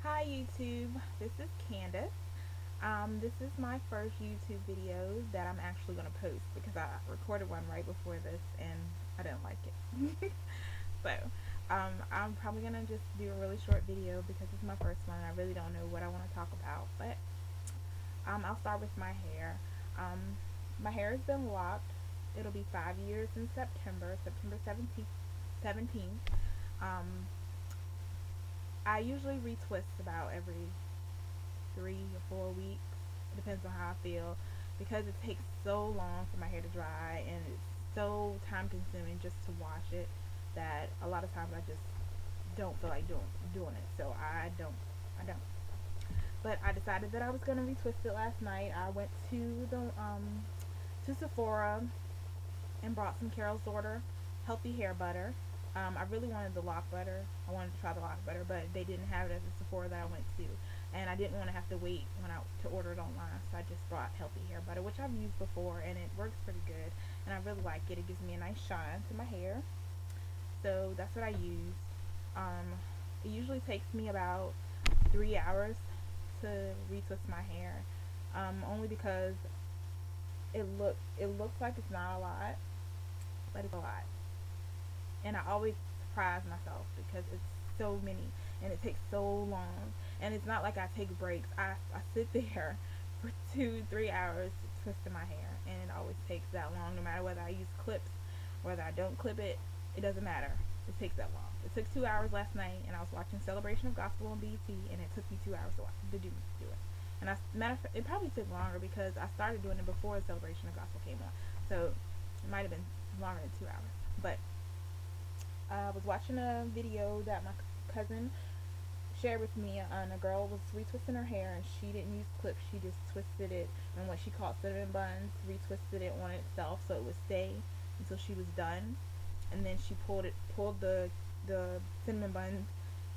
Hi YouTube, this is Candace. This is my first YouTube video that I'm actually going to post because I recorded one right before this and I didn't like it. So, I'm probably going to just do a really short video because it's my first one and I really don't know what I want to talk about. But I'll start with my hair. My hair has been locked. It'll be 5 years in September 17th. Um, I usually retwist about every 3 or 4 weeks. It depends on how I feel because it takes so long for my hair to dry and it's so time consuming just to wash it that a lot of times I just don't feel like doing it. So I don't. But I decided that I was gonna retwist it last night. I went to Sephora and brought some Carol's Daughter healthy hair butter. I really wanted the lock butter. I wanted to try the lock butter, but they didn't have it at the Sephora that I went to, and I didn't want to have to wait to order it online. So I just brought healthy hair butter, which I've used before, and it works pretty good. And I really like it. It gives me a nice shine to my hair. So that's what I used. It usually takes me about 3 hours to retwist my hair, only because it looks like it's not a lot, but it's a lot. And I always surprise myself because it's so many and it takes so long. And it's not like I take breaks. I sit there for 2 3 hours twisting my hair, and it always takes that long. No matter whether I use clips, whether I don't clip it, it doesn't matter. It takes that long. It took 2 hours last night, and I was watching Celebration of Gospel on BET, and it took me 2 hours to do it. And matter of fact, it probably took longer because I started doing it before the Celebration of Gospel came on, so it might have been longer than 2 hours. But I was watching a video that my cousin shared with me, and a girl was retwisting her hair, and she didn't use clips. She just twisted it in what she called cinnamon buns, retwisted it on itself so it would stay until she was done, and then she pulled the cinnamon buns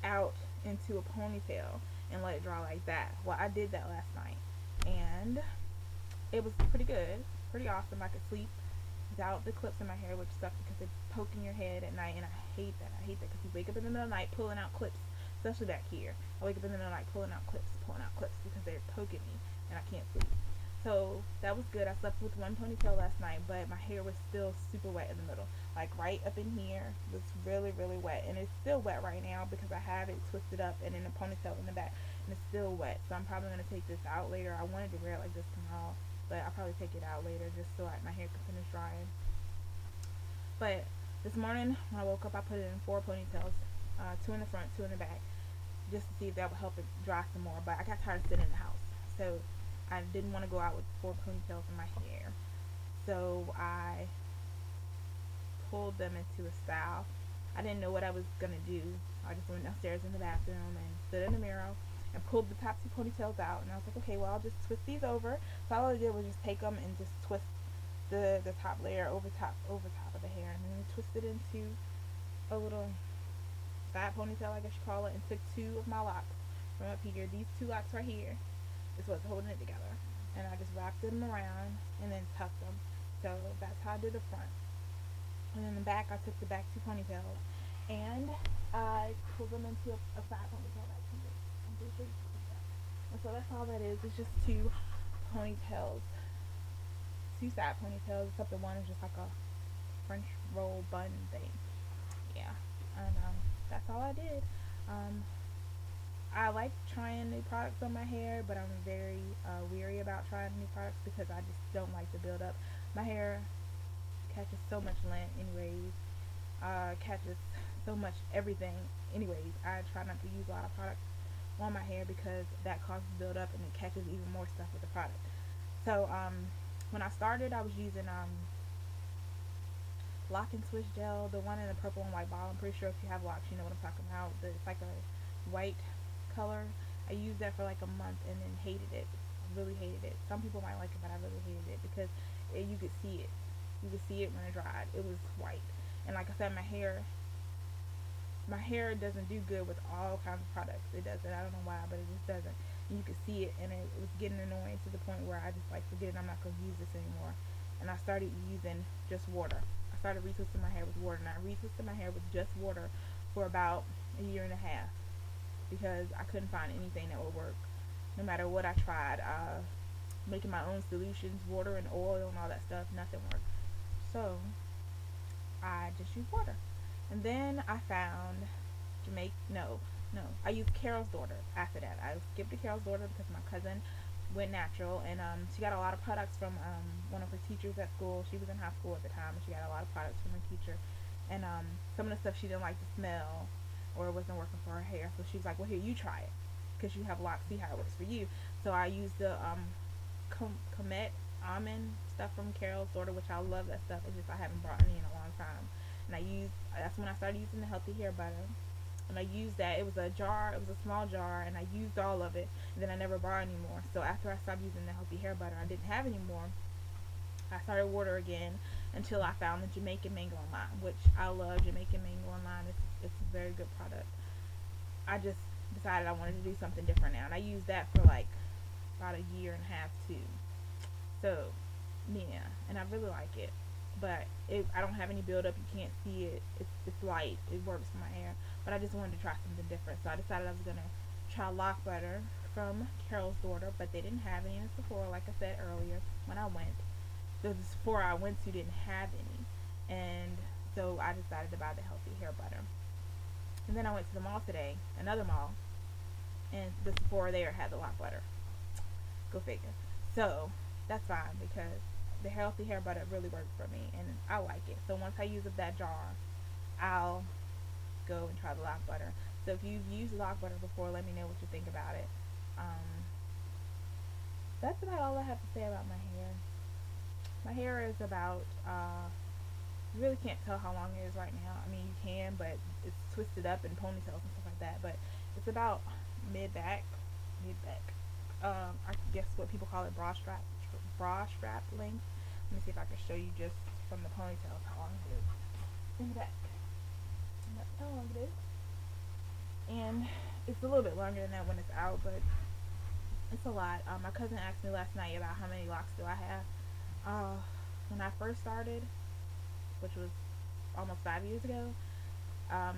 out into a ponytail and let it dry like that. Well, I did that last night, and it was pretty good, pretty awesome. I could sleep without the clips in my hair, which sucks because they poke in your head at night, and I hate that. I hate that because you wake up in the middle of the night pulling out clips, especially back here. I wake up in the middle of the night pulling out clips because they're poking me, and I can't sleep. So that was good. I slept with one ponytail last night, but my hair was still super wet in the middle. Like right up in here was really, really wet, and it's still wet right now because I have it twisted up and in a ponytail in the back, and it's still wet. So I'm probably gonna take this out later. I wanted to wear it like this tomorrow, but I'll probably take it out later just so like my hair can finish drying. But this morning when I woke up, I put it in 4 ponytails, two in the front, two in the back, just to see if that would help it dry some more. But I got tired of sitting in the house, so I didn't want to go out with 4 ponytails in my hair. So I pulled them into a style. I didn't know what I was gonna do. I just went downstairs in the bathroom and stood in the mirror and pulled the top 2 ponytails out. And I was like, okay, well I'll just twist these over. So all I did was just take them and just twist the top layer over top of the hair, and then twist it into a little side ponytail, I guess you call it, and took 2 of my locks from up here. These 2 locks right here is what's holding it together, and I just wrapped them around and then tucked them. So that's how I did the front. And then the back, I took the back 2 ponytails and I pulled them into a side ponytail back here. I'm pretty sure you can see that. And so that's all that is. It's just 2 ponytails, 2 side ponytails, except the one is just like a French roll bun thing. Yeah, and that's all I did. Um, I like trying new products on my hair, but I'm very weary about trying new products because I just don't like the build up. My hair catches so much lint, anyways. Catches so much everything, anyways. I try not to use a lot of products on my hair because that causes build up and it catches even more stuff with the product. So when I started, I was using Lock and Swish gel, the one in the purple and white bottle. I'm pretty sure if you have locks, you know what I'm talking about. It's like a white color. I used that for like a month and then hated it. I really hated it. Some people might like it, but I really hated it because you could see it. You could see it when it dried. It was white, and like I said, my hair doesn't do good with all kinds of products. It doesn't. I don't know why, but it just doesn't. And you could see it, and it was getting annoying to the point where I just like forget it. I'm not gonna use this anymore. And I started using just water. I started retwisting my hair with water, and I retwisted my hair with just water for about a year and a half. because I couldn't find anything that would work. No matter what I tried, making my own solutions, water and oil and all that stuff, nothing worked. So I just used water. And then I found Jamaica. No, I used Carol's daughter after that. I skipped to Carol's daughter because my cousin went natural, and she got a lot of products from one of her teachers at school. She was in high school at the time, and she got a lot of products from her teacher. And some of the stuff she didn't like the smell, or it wasn't working for her hair. So she was like, "Well, here, you try it, because you have locks. See how it works for you." So I used the Comet almond stuff from Carol's daughter, which I love that stuff. It's just I haven't brought any in a long time. And that's when I started using the healthy hair butter. And I used that. It was a jar. It was a small jar, and I used all of it. And then I never bought any more. So after I stopped using the healthy hair butter, I didn't have any more. I started water again until I found the Jamaican mango and lime, which I love. Jamaican mango and lime. It's a very good product. I just decided I wanted to do something different now, and I used that for like about a year and a half too. So yeah, and I really like it. But I don't have any buildup. You can't see it. It's light. It works for my hair. But I just wanted to try something different. So I decided I was gonna try lock butter from Carol's daughter, but they didn't have any in Sephora, like I said earlier when I went. The Sephora I went to didn't have any, and so I decided to buy the healthy hair butter. And then I went to the mall today, another mall, and the Sephora there had the lock butter. Go figure. So that's fine because the healthy hair butter really works for me, and I like it. So once I use up that jar, I'll go and try the lock butter. So if you've used lock butter before, let me know what you think about it. That's about all I have to say about my hair. My hair is about, you really can't tell how long it is right now. I mean, you can, but it's twisted up in ponytails and stuff like that. But it's about mid-back. I guess what people call it bra strap length. Let me see if I can show you just from the ponytails how long it is in the back. And that's how long it is. And it's a little bit longer than that when it's out, but it's a lot. My cousin asked me last night about how many locks do I have. When I first started, which was almost 5 years ago, I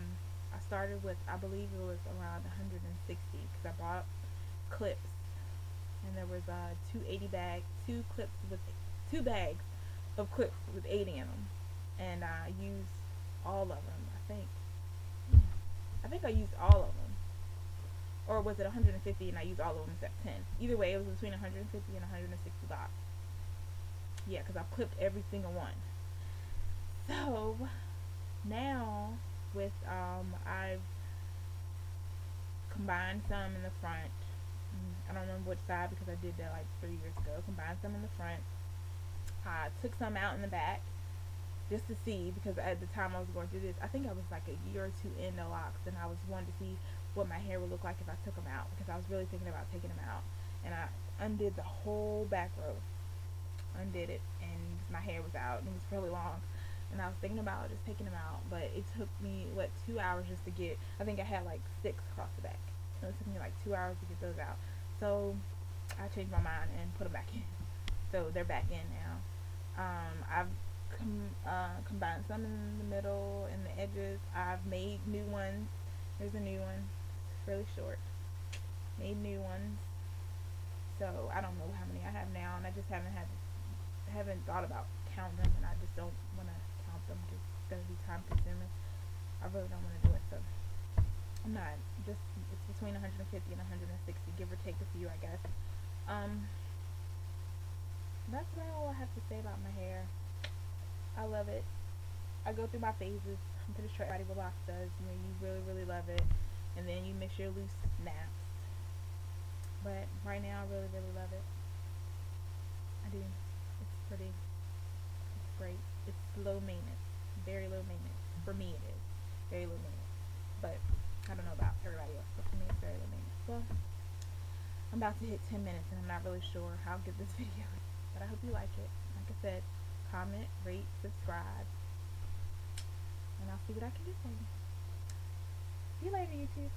started with, I believe it was around 160, because I bought clips, and there was two bags of clips with 80 in them, and I used all of them. I think I used all of them, or was it 150 and I used all of them except 10? Either way, it was between 150 and 160 locks. Yeah, because I clipped every single one. So now with I've combined some in the front. I don't remember which side because I did that like 3 years ago. Combined some in the front. I took some out in the back just to see, because at the time I was going through this, I think I was like a year or two in the locks, and I was wanting to see what my hair would look like if I took them out, because I was really thinking about taking them out. And I undid the whole back row. Undid it, and my hair was out, and it was really long. And I was thinking about just taking them out, but it took me 2 hours just to get. I think I had like 6 across the back. So it took me like 2 hours to get those out. So I changed my mind and put them back in. So they're back in now. I've combined some in the middle and the edges. I've made new ones. Here's a new one. It's really short. Made new ones. So I don't know how many I have now, and I just haven't thought about counting them, and I just don't want to count them. It's gonna be time consuming. I really don't want to do it, so I'm not. It's between 150 and 160, give or take a few, I guess. That's about all I have to say about my hair. I love it. I go through my phases. I'm pretty sure everybody with locks does. You know, you really, really love it, and then you miss your loose snaps. But right now, I really, really love it. I do. It's pretty. It's great. It's low maintenance. Very low maintenance. For me, it is. Very low maintenance. But I don't know about everybody else, but for me, it's very low maintenance. Well, I'm about to hit 10 minutes, and I'm not really sure how good this video is. But I hope you like it. Like I said, comment, rate, subscribe, and I'll see what I can do for you. See you later, YouTube.